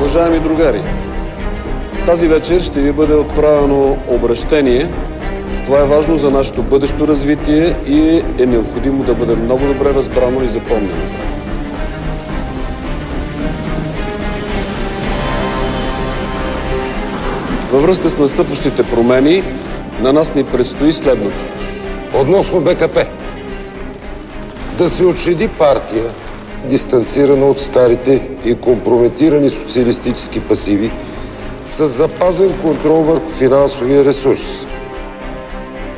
Уважаеми другари, тази вечер ще ви бъде отправено обръщение. Това е важно за нашето бъдещо развитие и е необходимо да бъде много добре разбрано и запомнено. Във връзка с настъпващите промени, на нас ни предстои следното. Относно БКП. Да се учреди партия, дистанцирана от старите и компрометирани социалистически пасиви, с запазен контрол върху финансовия ресурс.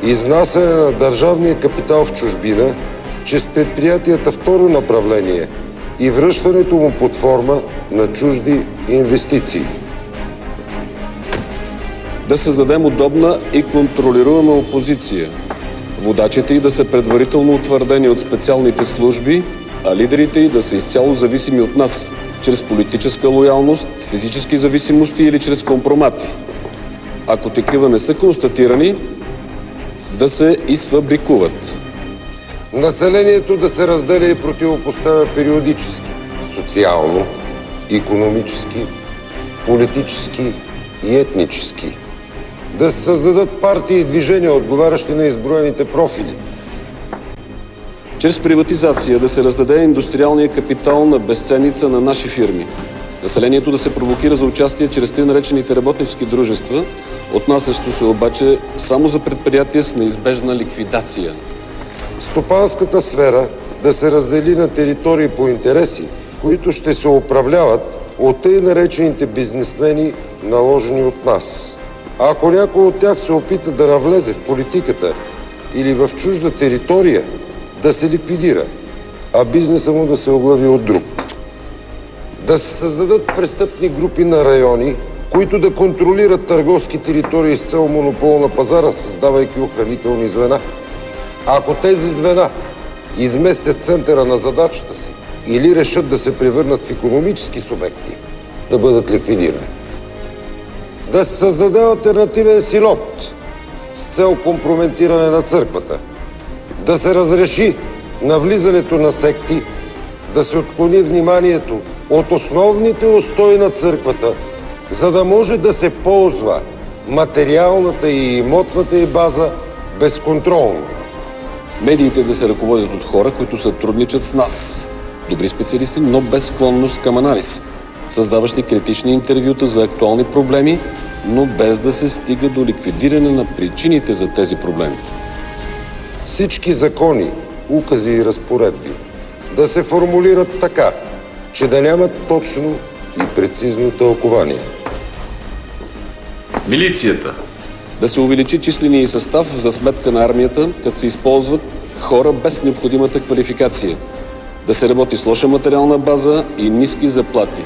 Изнасяне на държавния капитал в чужбина, чрез предприятията второ направление и връщането му под форма на чужди инвестиции. Да създадем удобна и контролируема опозиция. Водачите й да са предварително утвърдени от специалните служби, а лидерите й да са изцяло зависими от нас, чрез политическа лоялност, физически зависимости или чрез компромати. Ако такива не са констатирани, да се изфабрикуват. Населението да се разделя и противопоставя периодически, социално, икономически, политически и етнически. Да се създадат партии и движения, отговарящи на изброените профили. Чрез приватизация да се раздаде индустриалния капитал на безценица на наши фирми. Населението да се провокира за участие чрез тъй наречените работнически дружества, отнасящо се обаче само за предприятия с неизбежна ликвидация. Стопанската сфера да се раздели на територии по интереси, които ще се управляват от тъй наречените бизнесмени, наложени от нас. А ако някой от тях се опита да навлезе в политиката или в чужда територия, да се ликвидира, а бизнеса му да се оглави от друг. Да се създадат престъпни групи на райони, които да контролират търговски територии с цел монопол на пазара, създавайки охранителни звена. Ако тези звена изместят центъра на задачата си или решат да се превърнат в икономически субекти, да бъдат ликвидирани. Да се създаде алтернативен синод с цел компрометиране на църквата. Да се разреши навлизането на секти, да се отклони вниманието от основните устои на църквата, за да може да се ползва материалната и имотната й база безконтролно. Медиите да се ръководят от хора, които сътрудничат с нас. Добри специалисти, но без склонност към анализ. Създаващи критични интервюта за актуални проблеми, но без да се стига до ликвидиране на причините за тези проблеми. Всички закони, укази и разпоредби да се формулират така, че да нямат точно и прецизно тълкование. Милицията. Да се увеличи числения състав за сметка на армията, като се използват хора без необходимата квалификация. Да се работи с лоша материална база и ниски заплати.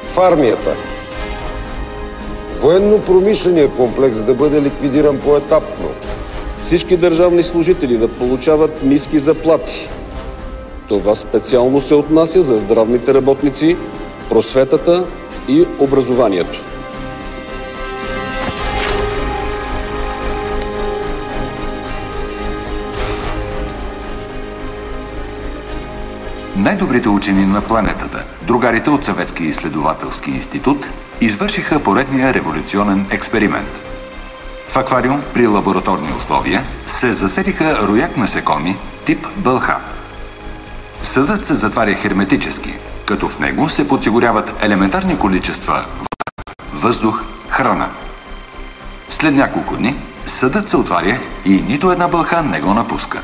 В армията. Военно-промишления комплекс да бъде ликвидиран поетапно. Всички държавни служители да получават ниски заплати. Това специално се отнася за здравните работници, просветата и образованието. Най-добрите учени на планетата, другарите от Съветския изследователски институт, извършиха поредния революционен експеримент. В аквариум при лабораторни условия се заселиха рояк насекоми тип бълха. Съдът се затваря херметически, като в него се подсигуряват елементарни количества въздух, храна. След няколко дни съдът се отваря и нито една бълха не го напуска.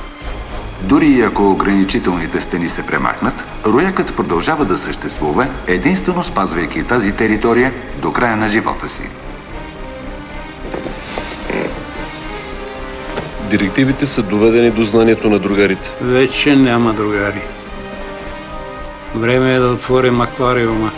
Дори и ако ограничителните стени се премахнат, роякът продължава да съществува, единствено спазвайки тази територия до края на живота си. Директивите са доведени до знанието на другарите. Вече няма другари. Време е да отворим аквариума.